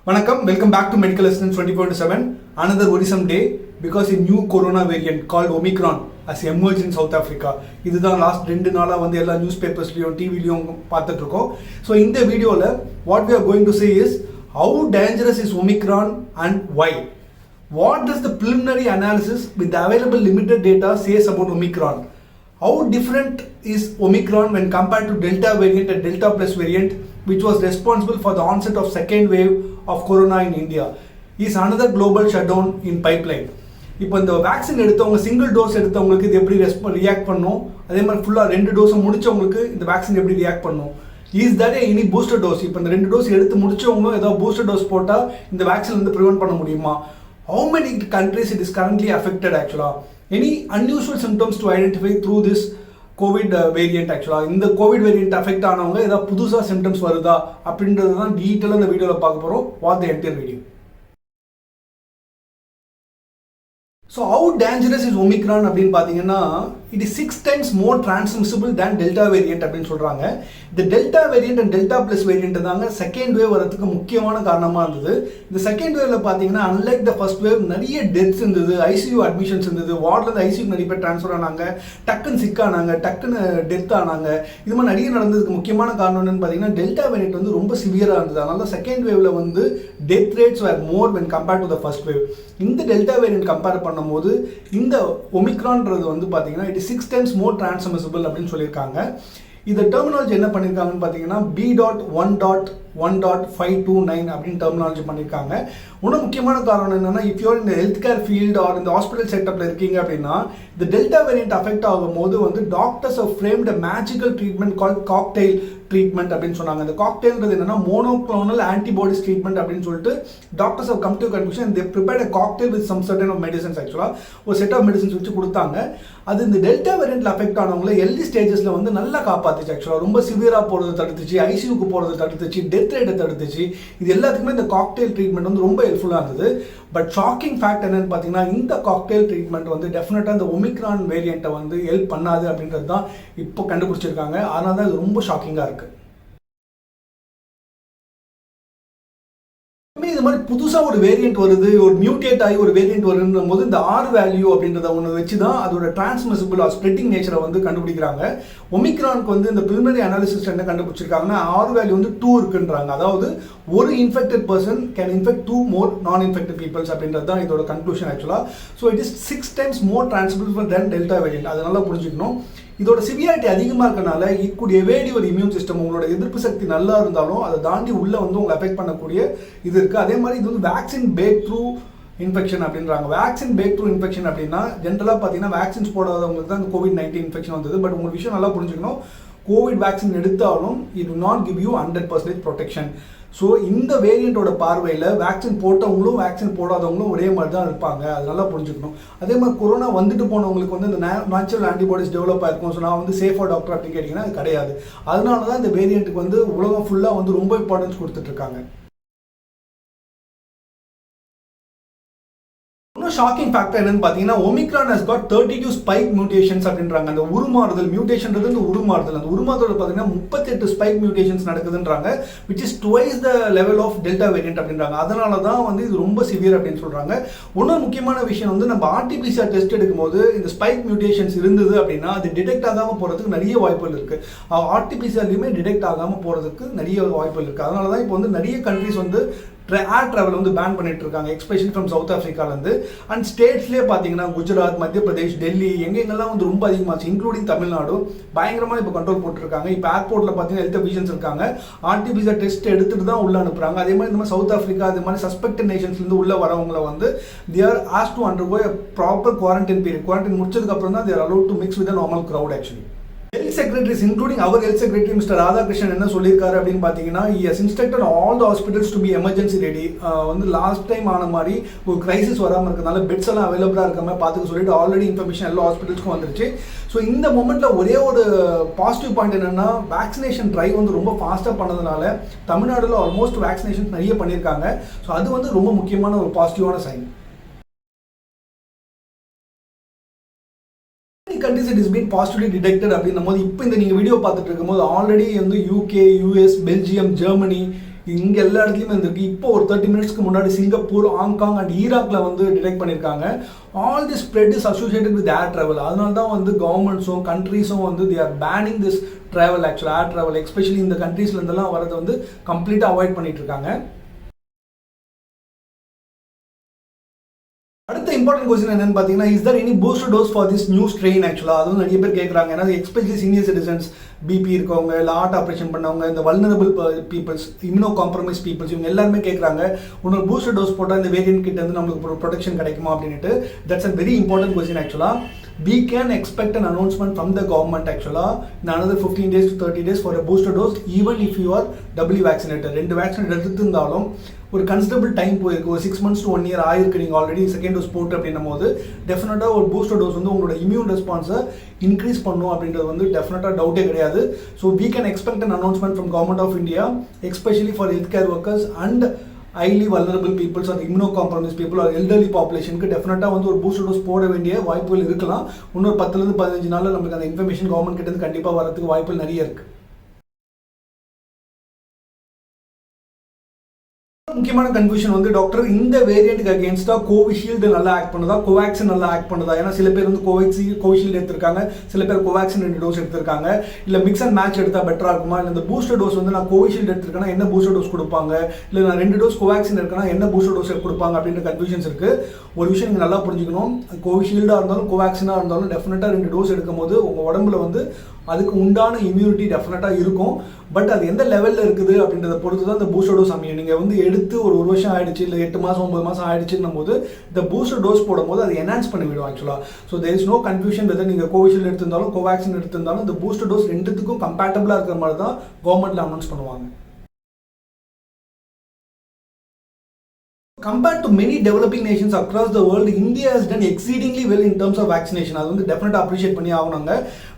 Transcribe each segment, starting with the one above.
Vanakkam, welcome back to Medical Assistance 24/7. Another worrisome day because a new corona variant called Omicron has emerged in South Africa. இதுதான் last 2 நாளா வந்து எல்லா news பேப்பர்ஸ்லயும் டிவிலயும் பார்த்துட்டு இருக்கோம். So இந்த வீடியோல what we are going to say is how dangerous is Omicron and why. What does the preliminary analysis with the available limited data says about Omicron? How different is Omicron when compared to Delta variant and Delta plus variant, which was responsible for the onset of second wave of corona in India? Is another global shutdown in pipeline? இப்போ இந்த vaccine எடுத்தவங்க single dose எடுத்தவங்களுக்கு இது எப்படி react பண்ணும், அதே மாதிரி ஃபுல்லாக 2 டோஸும் முடிச்சவங்களுக்கு இந்த வேக்சின் எப்படி ரியாக்ட் பண்ணும்? Is that any booster dose? இப்போ இந்த 2 டோஸ் எடுத்து முடிச்சவங்களும் ஏதாவது பூஸ்டர் டோஸ் போட்டால் இந்த வேக்சின் வந்து ப்ரிவென்ட் பண்ண முடியுமா? How many countries it is currently affected actually? Any unusual symptoms to identify through this COVID variant actually? இந்த COVID variant affect ஆனவங்க ஏதாவது புதுசாக சிம்டம்ஸ் வருதா அப்படின்றது தான் டீட்டெயிலாக இந்த வீடியோவில் பார்க்க போகிறோம். What the entire video. So how dangerous is Omicron அப்படின்னு பார்த்தீங்கன்னா, it is 6 times more transmissible than Delta variant அப்படின்னு சொல்கிறாங்க. இந்த delta variant and Delta plus variant தாங்க செகண்ட் வேவ் வரதுக்கு முக்கியமான காரணமாக இருந்தது. இந்த செகண்ட் வேவ்ல பார்த்தீங்கன்னா அன்லைக் த ஃபர்ஸ்ட் வேவ் நிறைய டெத்ஸ் இருந்தது, ஐசியூ அட்மிஷன்ஸ் இருந்தது, வார்டில் ஐசியூ நிறைய பேர் ட்ரான்ஸ்ஃபர் ஆனாங்க, டக்குன்னு சிக் ஆனாங்க, டக்குன்னு டெத் ஆனாங்க. இது மாதிரி நிறைய நடந்ததுக்கு முக்கியமான காரணம் என்னன்னு பார்த்தீங்கன்னா டெல்டா வேரியன்ட் வந்து ரொம்ப சிவியராக இருந்தது. அதனால செகண்ட் வேவ்ல வந்து death rates were more when compared to the first wave. இந்த டெல்டா வேரியன்ட் கம்பேர் பண்ணும்போது இந்த ஒமிக்ரான்றது வந்து பார்த்தீங்கன்னா it is 6 times more transmissible அப்படின்னு சொல்லியிருக்காங்க. இந்த டெர்மினாலஜி என்ன பண்ணியிருக்காங்கன்னு பார்த்தீங்கன்னா B.1.1.529 அப்படின்னு டெர்மினாலஜி பண்ணியிருக்காங்க. இன்னும் முக்கியமான காரணம் என்னன்னா, இஃப் யூர் இந்த ஹெல்த் கேர் ஃபீல்டு ஆர் இந்த ஹாஸ்பிட்டல் செட்டப்ல இருக்கீங்க அப்படின்னா இந்த டெல்டா வேரியன்ட் அஃபெக்ட் ஆகும்போது வந்து doctors have framed a magical treatment called cocktail treatment அப்படின்னு சொன்னாங்க. இந்த காக்டெயில்ன்றது என்னன்னா மோனோக்ளோனல் ஆன்டிபாடிஸ் ட்ரீட்மெண்ட் அப்படின்னு சொல்லிட்டு doctors have come to conclusion they prepared a cocktail with some certain of medicines. ஆக்சுவலாக ஒரு செட் ஆஃப் மெடிசன்ஸ் வச்சு கொடுத்தாங்க. அது இந்த டெல்டா வேரியன்ட்ல அஃபெக்ட் ஆனவங்களை எர்லி ஸ்டேஜஸ்ல வந்து நல்லா காப்பாத்துச்சு. ஆக்சுவலாக ரொம்ப சிவியரா போறது தடுத்துச்சு, ஐசியூக்கு போறது தடுத்துச்சு, டெத் ரேட்டை தடுத்துச்சு. இது எல்லாத்துக்குமே இந்த காக்டெயில் ட்ரீட்மெண்ட் வந்து ரொம்ப ஹெல்ப்ஃபுல்லாக இருந்தது. பட் ஷாக்கிங் ஃபேக்ட் என்னன்னு பார்த்தீங்கன்னா, இந்த காக்டெயில் ட்ரீட்மெண்ட் வந்து டெஃபினட்டாக இந்த ஒமிக்ரான் வேரியண்ட்டை வந்து ஹெல்ப் பண்ணாது அப்படின்றது தான் இப்போ கண்டுபிடிச்சிருக்காங்க. அதனால தான் இது ரொம்ப ஷாக்கிங்காக இருக்கு. இது மாதிரி புதுசாக ஒரு வேரியன்ட் வருது, ஒரு மியூட்டேட் ஆகி ஒரு வேரியன்ட் வருதுன்னும் போது இந்த R வேல்யூ அப்படின்றத ஒன்று வச்சு தான் அதோட டிரான்ஸ்மிசிபிள் ஆர் ஸ்ப்ரெட்டிங் நேச்சரை வந்து கண்டுபிடிக்கிறாங்க. ஒமிக்ரானுக்கு வந்து இந்த பிரிலிமினரி அனாலிசிஸ் என்ன கண்டுபிடிச்சிருக்காங்கன்னா R வேல்யூ வந்து 2 இருக்குன்றாங்க. அதாவது ஒரு infected person can infect 2 more non infected peoples அப்படின்றது தான் இதோட கன்க்ளூஷன் ஆக்சுவலாக. So it is 6 times more transmissible than Delta variant. அதனால புரிஞ்சுக்கணும். இதோட சிவியாரிட்டி அதிகமாக இருக்கனால it could evade your immune system. உங்களோட எதிர்ப்பு சக்தி நல்லா இருந்தாலும் அதை தாண்டி உள்ள வந்து உங்களை அஃபெக்ட் பண்ணக்கூடிய இது இருக்குது. அதே மாதிரி இது வந்து வேக்சின் பேக் த்ரூ இன்ஃபெக்ஷன் அப்படின்றாங்க. வேக்சின் பேக் த்ரூ இன்ஃபெக்ஷன் அப்படின்னா ஜென்ரலாக பார்த்தீங்கன்னா வேக்சின்ஸ் போடாதவங்களுக்கு தான் இந்த COVID-19 இன்ஃபெக்ஷன் வந்தது. பட் உங்களுக்கு விஷயம் நல்லா புரிஞ்சுக்கணும், கோவிட் வேக்சின் எடுத்தாலும் it will not give you 100% protection. So இந்த வேரியண்ட்டோட பார்வையில் வேக்சின் போட்டவங்களும் வேக்சின் போடாதவங்களும் ஒரே மாதிரி தான் இருப்பாங்க. அது நல்லா புரிஞ்சுக்கணும். அதே மாதிரி கொரோனா வந்துட்டு போனவங்களுக்கு வந்து இந்த நேச்சுரல் ஆன்டிபாடிஸ் டெவலப் ஆயிருக்கும். ஸோ நான் வந்து சேஃபாக டாக்டர் அப்படின்னு கேட்டிங்கன்னா அது கிடையாது. அதனால தான் இந்த வேரியண்ட்டுக்கு வந்து உலகம் ஃபுல்லாக வந்து ரொம்ப இம்பார்ட்டன்ஸ் கொடுத்துட்ருக்காங்க. ஷாக்கிங் ஃபேக்டர் என்னன்னு பார்த்தீங்கன்னா, omicron has got 32 spike mutations அப்படின்றாங்க. அந்த உருமாறுதல் மியூட்டேஷன்றது இந்த உருமாறுதல், அந்த உருமாறுதல் பார்த்தீங்கன்னா 38 ஸ்பைக் மியூட்டேஷன்ஸ் நடக்குதுன்றாங்க, which is twice the level of Delta variant அப்படின்றாங்க. அதனால தான் வந்து இது ரொம்ப சிவியர் அப்படின்னு சொல்றாங்க. இன்னொரு முக்கியமான விஷயம் வந்து நம்ம RT-PCR டெஸ்ட் எடுக்கும்போது இந்த ஸ்பைக் மியூட்டேஷன்ஸ் இருந்தது அப்படின்னா அது டிடெக்ட் ஆகாமல் போகிறதுக்கு நிறைய வாய்ப்புகள் இருக்கு. RT-PCRலையுமே டிடெக்ட் ஆகாமல் போகிறதுக்கு நிறைய வாய்ப்புகள் இருக்கு. அதனால தான் இப்போ வந்து நிறைய கண்ட்ரிஸ் வந்து ஏர் டிராவல் வந்து பேன் பண்ணிட்டு இருக்காங்க, எக்ஸ்பெஷலி ஃப்ரம் சவுத் ஆஃப்ரிக்காலேருந்து. அண்ட் ஸ்டேட்ஸ்லேயே பார்த்தீங்கன்னா குஜராத், மத்திய பிரதேஷ், டெல்லி எங்கெங்கெல்லாம் வந்து ரொம்ப அதிகமாச்சு, இன்க்ளூடிங் தமிழ்நாடு பயங்கரமாக இப்போ கண்ட்ரோல் போட்டுருக்காங்க. இப்போ ஏர்போர்ட்டில் பார்த்தீங்கன்னா ஹெல்த் அஃபீஷியல்ஸ் இருக்காங்க, RT-PCR டெஸ்ட் எடுத்துட்டு தான் உள்ள அனுப்புறாங்க. அதே மாதிரி இந்த மாதிரி சவுத் ஆஃப்ரிக்கா அது மாதிரி சஸ்பெக்டட் நேஷன்ஸ்லேருந்து உள்ள வரவங்களை வந்து they are asked to undergo a proper quarantine period. Quarantine முடிச்சதுக்கு அப்புறம் தான் they are allowed to mix with the normal crowd actually. Health secretaries including our health secretary mister Radhakrishnan என்ன சொல்லியிருக்காரு அப்படின்னு பார்த்தீங்கன்னா, he has instructed all the hospitals to be emergency ready. வந்து last time ஆன மாதிரி ஒரு கிரைசிஸ் வராமல் இருக்கிறதுனால பெட்ஸ் எல்லாம் அவைலபிளாக இருக்க மாதிரி பார்த்துக்க சொல்லிட்டு ஆல்ரெடி இன்ஃபர்மேஷன் எல்லா ஹாஸ்பிட்டல்ஸ்க்கும் வந்துருச்சு. ஸோ இந்த மொமெண்ட்ல ஒரே ஒரு பாசிட்டிவ் பாயிண்ட் என்னன்னா, வேக்சினேஷன் ட்ரைவ் வந்து ரொம்ப ஃபாஸ்ட்டாக பண்ணதுனால தமிழ்நாடுல ஆல்மோஸ்ட் வேக்சினேஷன் நிறைய பண்ணியிருக்காங்க. ஸோ அது வந்து ரொம்ப முக்கியமான ஒரு பாசிட்டிவான sign. countries it has been positively detected அப்படின்னும் போது இப்போ இந்த நீங்கள் வீடியோ பார்த்துட்டு இருக்கும்போது ஆல்ரெடி வந்து UK, US, பெல்ஜியம், ஜெர்மனி இங்கே எல்லா இடத்துலையுமே இருந்திருக்கு. இப்போ ஒரு 30 மினிட்ஸ்க்கு முன்னாடி சிங்கப்பூர், ஹாங்காங் அண்ட் ஈராக்கில் வந்து டிடெக்ட் பண்ணியிருக்காங்க. All this spread is associated with air travel. அதனால தான் வந்து கவர்மெண்ட்ஸும் கண்ட்ரீஸும் வந்து தே ஆர் பேனிங் திஸ் ட்ராவல், ஆக்சுவலாக ஏர் ட்ராவல் எஸ்பெஷலி இந்த கண்ட்ரீஸ்லேருந்தெல்லாம் வரதை வந்து கம்ப்ளீட்டாக அவாய்ட் பண்ணிட்டு இருக்காங்க. அடுத்த இம்பார்ட்டன்ட் கொஸ்டின் என்னன்னு பார்த்தீங்கன்னா, is Dhar any booster dose for this new strain? ஆக்சுவலாக அது வந்து நிறைய பேர் கேட்குறாங்க. ஏன்னா எஸ்பெஷலி சீனியர் சிட்டிசன்ஸ், பிபி இருக்கவங்க, இல்லை ஹார்ட் ஆப்ரேஷன் பண்ணவங்க, இந்த vulnerable peoples, immuno compromise peoples, இவங்க எல்லாருமே கேட்குறாங்க இன்னொரு பூஸ்டர் டோஸ் போட்டால் இந்த வேரியன்ட் கிட்ட வந்து நம்மளுக்கு ஒரு ப்ரொடெக்ஷன் கிடைக்குமா அப்படின்ட்டு. That's a very important question. ஆக்சுவலாக we can expect an announcement from the government actually in another 15 days to 30 days for a booster dose, even if you are doubly vaccinated. ரெண்டு vaccine எடுத்துருந்தாலும் ஒரு considerable time போயிருக்கு, ஒரு 6 months to 1 year ஆயிருக்கு நீங்கள் already second dose போட்டு அப்படின்னும் போது டெஃபினட்டாக ஒரு பூஸ்டர் டோஸ் வந்து உங்களோட இம்யூன் ரெஸ்பான்ஸை இன்க்ரீஸ் பண்ணும் அப்படின்றது வந்து டெஃபினட்டாக டவுட்டே கிடையாது. So we can expect an announcement from Government of India, especially for healthcare workers and highly vulnerable peoples or immunocompromised people or elderly populationக்கு டெஃபினட்டாக வந்து ஒரு பூஸ்டர் டோஸ் போட வேண்டிய வாய்ப்புகள் இருக்கலாம். இன்னொரு 10 to 15 நாளில் நமக்கு அந்த இன்ஃபர்மேஷன் கவர்மெண்ட் கிட்ட கண்டிப்பாக வரதுக்கு வாய்ப்புகள் நிறைய இருக்குது. முக்கியமான கன்ஃபியூஷன் வந்து டாக்டர் இந்த வேரியண்ட்டுக்கு அகேன்ஸ்டா கோவிஷீல்டு நல்லா ஆக்ட் பண்ணுதா, கோவேக்சின் நல்லா ஆக்ட் பண்ணுதா? ஏன்னா சில பேர் வந்து கோவிஷீல்டு எடுத்திருக்காங்க, சில பேர் கோவேக்சின் 2 டோஸ் எடுத்திருக்காங்க. இல்லை மிக்ஸ் அண்ட் மேட்ச் எடுத்தா பெட்டரா இருக்குமா? இல்லை இந்த பூஸ்டர் டோஸ் வந்து நான் கோவிஷீல்டு எடுத்திருக்கேன்னா என்ன பூஸ்டர் டோஸ் கொடுப்பாங்க, இல்லை நான் 2 டோஸ் கோவேக்சின் இருக்கேன்னா என்ன பூஸ்டர் டோஸ் கொடுப்பாங்க அப்படின்ற கன்ஃபியூஷன்ஸ் இருக்கு. ஒரு விஷயம் நீங்கள் நல்லா புரிஞ்சுக்கணும், கோவிஷீல்டாக இருந்தாலும் கோவேக்சினாக இருந்தாலும் டெஃபினட்டாக 2 டோஸ் எடுக்கும் போது உங்கள் உடம்புல வந்து அதுக்கு உண்டான இம்யூனிட்டி டெஃபினட்டாக இருக்கும். பட் அது எந்த லெவலில் இருக்குது அப்படின்றத பொறுத்து தான் இந்த பூஸ்டர் டோஸ் அமையும். நீங்கள் வந்து எடுத்து ஒரு வருஷம் ஆயிடுச்சு, இல்லை 8 மாதம் 9 மாதம் ஆயிடுச்சுன்னும் போது இந்த பூஸ்டர் டோஸ் போடும்போது அது என்ஹான்ஸ் பண்ணிவிடும் ஆக்சுவலாக. So there is no confusion whether நீங்கள் கோவிஷீல்டு எடுத்திருந்தாலும் கோவேக்சின் எடுத்திருந்தாலும் இந்த பூஸ்டர் டோஸ் ரெண்டுத்துக்கும் கம்பேட்டபிளாக இருக்கிற மாதிரி தான் கவர்மெண்ட்டில் அனௌன்ஸ் பண்ணுவாங்க. Compared to many developing nations across the world, India has done exceedingly well in terms of vaccination. அது வந்து டெஃபினட்டாக அப்ரிஷியேட் பண்ணி ஆகணுங்க.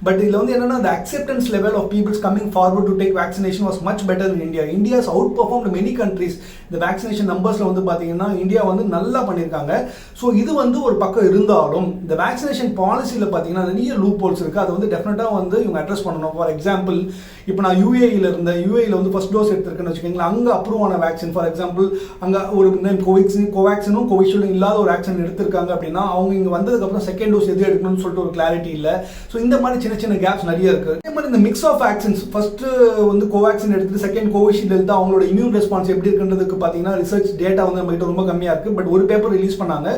பட் இதில் வந்து என்னன்னா, the acceptance level of people coming forward to take vaccination was much better in India. India has outperformed many countries. இந்த vaccination நம்பர்ஸில் வந்து பார்த்தீங்கன்னா இந்தியா வந்து நல்லா பண்ணியிருக்காங்க. ஸோ இது வந்து ஒரு பக்கம் இருந்தாலும் இந்த வேக்சினேஷன் பாலிசியில் பார்த்தீங்கன்னா நிறைய லூப் ஹோல்ஸ் இருக்குது. அதை வந்து டெஃபினட்டாக வந்து இவங்க அட்ரஸ் பண்ணணும். ஃபார் எக்ஸாம்பிள், இப்போ நான் யூஏஇயில் வந்து ஃபர்ஸ்ட் டோஸ் எடுத்திருக்கேன்னு வச்சுக்கோங்களேன், அங்கே அப்ரூவ் ஆன வேக்சின், ஃபார் எக்ஸாம்பிள் அங்கே ஒரு கோவேக்சினும் கோவிஷீல்டும் இல்லாத ஒரு வேக்சின் எடுத்திருக்காங்க அப்படின்னா அவங்க இங்கே வந்ததுக்கப்புறம் செகண்ட் டோஸ் எது எடுக்கணும்னு சொல்லிட்டு ஒரு கிளாரிட்டி இல்லை. ஸோ இந்த மாதிரி சின்ன சின்ன கேப்ஸ் நிறைய இருக்குது. அதே மாதிரி இந்த மிக்ஸ் ஆஃப் வேக்சின்ஸ், ஃபர்ஸ்ட் வந்து கோவேக்சின் எடுத்துட்டு செகண்ட் கோவிஷீல்டு எடுத்து அவங்களோட இம்யூன் ரெஸ்பான்ஸ் எப்படி இருக்குன்றதுக்கு பார்த்தீங்கன்னா ரிசர்ச் டேட்டா வந்து நம்ம கிட்ட ரொம்ப கம்மியாக இருக்குது. பட் ஒரு பேப்பர் ரிலீஸ் பண்ணாங்க,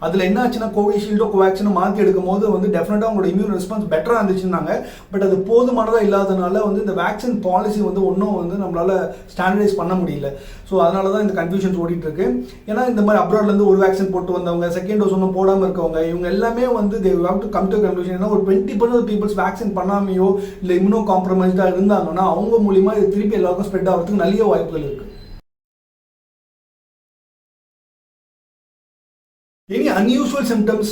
அதில் என்ன ஆச்சுன்னா கோவிஷீல்டோ கோவேக்சினும் மாற்றி எடுக்கும் போது வந்து டெஃபினட்டாக அவங்களோட இம்யூன் ரெஸ்பான்ஸ் பெட்டராக இருந்துச்சுன்னாங்க. பட் அது போதுமானதாக இல்லாதனால வந்து இந்த வேக்சின் பாலிசி வந்து ஒன்றும் வந்து நம்மளால ஸ்டாண்டர்டைஸ் பண்ண முடியல. ஸோ அதனால தான் இந்த கன்ஃபியூஷன்ஸ் ஓடிட்டு இருக்கு. ஏன்னா இந்த மாதிரி அப்ராட்லேருந்து ஒரு வேக்சின் போட்டு வந்தவங்க, செகண்ட் டோஸ் ஒன்றும் போடாமல் இருக்கவங்க, இவங்க எல்லாமே வந்து they have to come to conclusion. ஏன்னா ஒரு 20% பீப்புள்ஸ் வேக்சின் பண்ணாமையோ இல்லை இம்யூனோ காம்ப்ரமைஸ்டாக இருந்தாங்கன்னா அவங்க மூலியமாக இது திருப்பி எல்லாருக்கும் ஸ்ப்ரெட் ஆகிறதுக்கு நிறைய வாய்ப்புகள் இருக்குது. Any unusual symptoms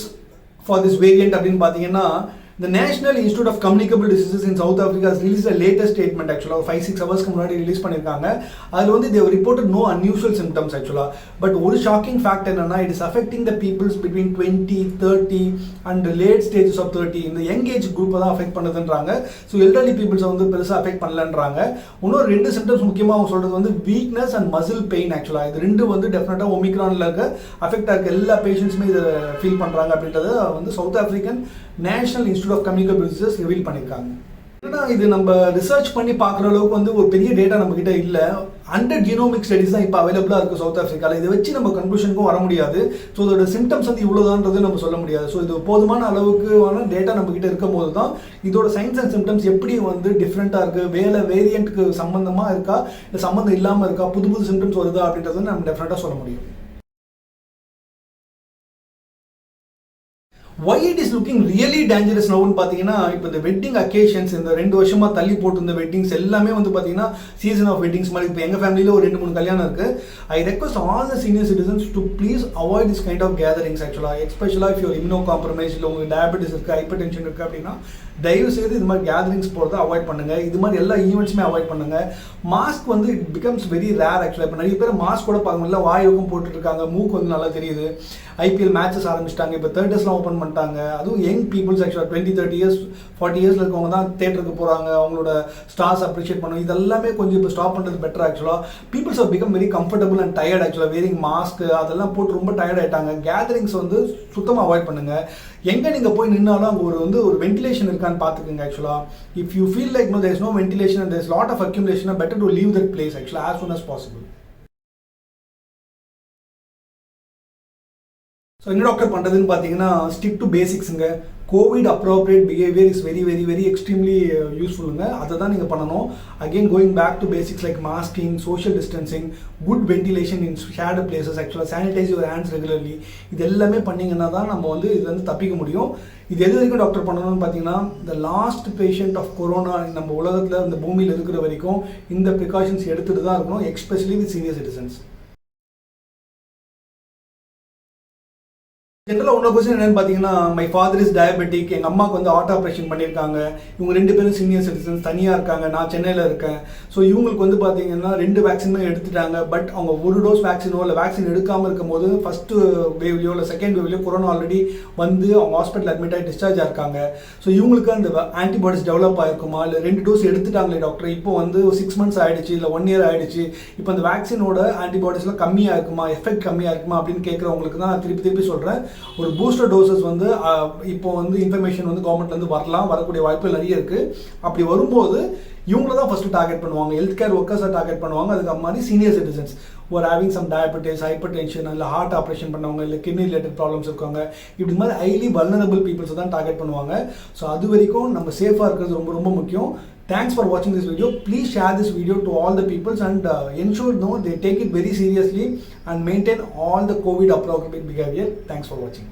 for this variant அப்படின்னு பார்த்தீங்கன்னா, the National Institute of Communicable Diseases in South Africa has released a latest statement actually 5-6 hours முன்னாடி ரிலீஸ் பண்ணிருக்காங்க. அதில் வந்து they have reported no unusual symptoms actually. But ஒரு shocking fact என்னன்னா, it is affecting the peoples between 20, 30 and late stages of 30. இந்த young age குரூப்பை தான் affect பண்ணுதுன்றாங்க. So elderly பீப்புள்ஸை வந்து பெருசாக அஃபெக்ட் பண்ணலன்றாங்க. இன்னொரு 2 சிம்டம்ஸ் முக்கியமாக அவங்க சொல்றது வந்து வீக்னஸ் அண்ட் மசில் பெயின் ஆக்சுவலாக. இது 2 வந்து டெஃபினட்டாக ஒமிக்ரானில் இருக்க அஃபெக்ட் ஆகிருக்க எல்லா பேஷண்ட்ஸுமே இதை ஃபீல் பண்ணுறாங்க அப்படின்றத வந்து South African national institute of communicable diseases reveal பண்ணியிருக்காங்க. ஏன்னா இது நம்ம ரிசர்ச் பண்ணி பார்க்குற அளவுக்கு வந்து ஒரு பெரிய டேட்டா நம்ம கிட்ட இல்லை. 100 ஜீனோமிக் ஸ்டடிஸ் தான் இப்போ அவைலபிளாக இருக்குது சவுத் ஆஃப்ரிக்காவில். இதை வச்சு நம்ம கன்க்ளூஷனுக்கும் வர முடியாது. ஸோ இதோட சிம்டம்ஸ் வந்து இவ்வளோதான்றது நம்ம சொல்ல முடியாது. ஸோ இது போதுமான அளவுக்கு டேட்டா நம்ம கிட்ட இருக்கும் போது தான் இதோட சைன்ஸ் அண்ட் சிம்டம்ஸ் எப்படி வந்து டிஃப்ரெண்ட்டாக இருக்குது, வேரியண்ட்டுக்கு சம்மந்தமாக இருக்கா இல்லை சம்மந்தம் இல்லாமல் இருக்கா, புது புது சிம்டம்ஸ் வருதா அப்படின்றத நம்ம டெஃபினட்டாக சொல்ல முடியும். Why it is looking really dangerous now ன்னு பார்த்தீங்கன்னா, இப்போ இந்த வெட்டிங் அக்கேஷன்ஸ் இந்த 2 வருஷமா தள்ளி போட்டு இந்த வெட்டிங்ஸ் எல்லாமே வந்து பார்த்தீங்கன்னா சீசன் ஆஃப் வெட்டிங்ஸ் மாதிரி. இப்போ எங்கள் ஃபேமிலியில் ஒரு 2-3 கல்யாணம் இருக்குது. I request all the senior citizens to please avoid this kind of gatherings ஆக்சுவலாக. எஸ்பெஷலாக இஃப் யூர் இம்யூனோ காம்ப்ரமைஸ், இல்லை உங்களுக்கு டயபெட்டிஸ் இருக்குது, ஹைப்பர் டென்ஷன் இருக்குது அப்படின்னா தயவு செய்து இது மாதிரி கேதரிங்ஸ் போகிறத அவாய்ட் பண்ணுங்க. இது மாதிரி எல்லா ஈவெண்ட்ஸுமே அவாய்ட் பண்ணுங்க. மாஸ்க் வந்து இட் பிகம்ஸ் வெரி ரேர் ஆக்சுவலாக. இப்போ நிறைய பேர் மாஸ்க் கூட பார்க்க முடியல, வாயுக்கும் போட்டுட்டு இருக்காங்க, மூக்கு வந்து நல்லா தெரியுது. ஐபிஎல் மேட்சஸ் ஆரம்பிச்சிட்டாங்க, இப்போ தியேட்டர்ஸ்லாம் ஓப்பன் பண்ணிட்டாங்க. பண்ணிட்டாங்க. அதுவும் யங் பீப்புள்ஸ் ஆக்சுவலாக 20-30 இயர்ஸ் 40 இயர்ஸில் இருக்கவங்க தான் தேட்டருக்கு போகிறாங்க, அவங்களோட ஸ்டார்ஸ் அப்ரிஷியேட் பண்ணுவோம். இதெல்லாமே கொஞ்சம் இப்போ ஸ்டாப் பண்ணுறது பெட்டர். ஆக்சுவலாக peoples are become very comfortable and tired. ஆக்சுவலாக வேரிங் மாஸ்க் அதெல்லாம் போட்டு ரொம்ப டயர்ட் ஆகிட்டாங்க. கேதரிங்ஸ் வந்து சுத்தமாக அவாய்ட் பண்ணுங்கள். எங்கே நீங்கள் போய் நின்னாலும் அங்கே ஒரு வென்டிலேஷன் இருக்கான்னு பார்த்துக்குங்க. ஆக்சுவலாக if you feel like there is no ventilation and there is lot of accumulation, better to leave that place ஆக்சுவலாக as soon as possible. So என்ன டாக்டர் பண்ணுறதுன்னு பார்த்தீங்கன்னா, ஸ்டிக் டு பேசிக்ஸுங்க. COVID appropriate behaviour is very very very extremely யூஸ்ஃபுல்லுங்க. அதை தான் நீங்கள் பண்ணணும். Again going back to basics like masking, social distancing, good ventilation in shared places, ஆக்சுவலாக சானிடைஸ் யுவர் ஹேண்ட்ஸ் ரெகுலர்லி. இது எல்லாமே பண்ணிங்கன்னா தான் நம்ம வந்து இதுலேருந்து தப்பிக்க முடியும். இது எது வரைக்கும் டாக்டர் பண்ணணும்னு பார்த்தீங்கன்னா, இந்த லாஸ்ட் பேஷண்ட் ஆஃப் கொரோனா நம்ம உலகத்தில் இந்த பூமியில் இருக்கிற வரைக்கும் இந்த ப்ரிகாஷன்ஸ் எடுத்துகிட்டு தான் இருக்கணும், எஸ்பெஷலி வித் சீனியர் சிட்டிசன்ஸ். ஜென்ரலாக உன்னோட கொஸ்டின் என்னன்னு பார்த்தீங்கன்னா, மை ஃபாதர் இஸ் டயபெட்டிக், எங்கள் அம்மாவுக்கு வந்து ஹார்ட் ஆப்ரேஷன் பண்ணியிருக்காங்க, இவங்க 2 பேரும் சீனியர் சிட்டிசன்ஸ் தனியாக இருக்காங்க, நான் சென்னையில் இருக்கேன். ஸோ இவங்களுக்கு வந்து பார்த்தீங்கன்னா 2 வேக்சினுமே எடுத்துட்டாங்க. பட் அவங்க ஒரு டோஸ் வேக்சினோ இல்லை வேக்சின் எடுக்காமல் இருக்கும்போது ஃபஸ்ட்டு வேவ்லையோ இல்லை செகண்ட் வேவ்லையோ கொரோனா ஆல்ரெடி வந்து அவங்க ஹாஸ்பிட்டல் அட்மிட் ஆகி டிஸ்சார்ஜ் ஆயிருக்காங்க. ஸோ இவங்களுக்கு அந்த ஆன்டிபாடிஸ் டெவலப் ஆயிருக்குமா, இல்லை 2 டோஸ் எடுத்துட்டாங்களே டாக்டர், இப்போ வந்து 6 மந்த்ஸ் ஆகிடுச்சு இல்லை 1 இயர் ஆகிடுச்சு, இப்போ அந்த வேக்சினோட ஆன்டிபாடிஸ்லாம் கம்மியாக இருக்குமா, எஃபெக்ட் கம்மியாக இருக்குமா அப்படின்னு கேட்குறவங்களுக்கு தான் நான் திருப்பி சொல்கிறேன். ஒரு பூஸ்டர் டோசஸ் வந்து இப்போ வந்து இன்ஃபர்மேஷன் வந்து கவர்மெண்ட்லேருந்து வரக்கூடிய வாய்ப்புகள் நிறைய இருக்குது. அப்படி வரும்போது இவங்கள தான் ஃபஸ்ட்டு டார்கெட் பண்ணுவாங்க, ஹெல்த் கேர் ஒர்க்கர்ஸை டார்கெட் பண்ணுவாங்க. அதுக்கு மாதிரி சீனியர் சிட்டிசன்ஸ் ஒரு having some diabetes, hypertension, இல்லை ஹார்ட் ஆப்ரேஷன் பண்ணவங்க, இல்லை கிட்னி ரிலேட்டட் ப்ராப்ளம்ஸ் இருக்காங்க, இப்படி மாதிரி ஹைலி வல்னரபிள் பீப்புள்ஸை தான் டார்கெட் பண்ணுவாங்க. ஸோ அது வரைக்கும் நம்ம சேஃபாக இருக்கிறது ரொம்ப ரொம்ப முக்கியம். Thanks for watching this video. Please share this video to all the peoples and ensure they take it very seriously and maintain all the COVID appropriate behavior. Thanks for watching.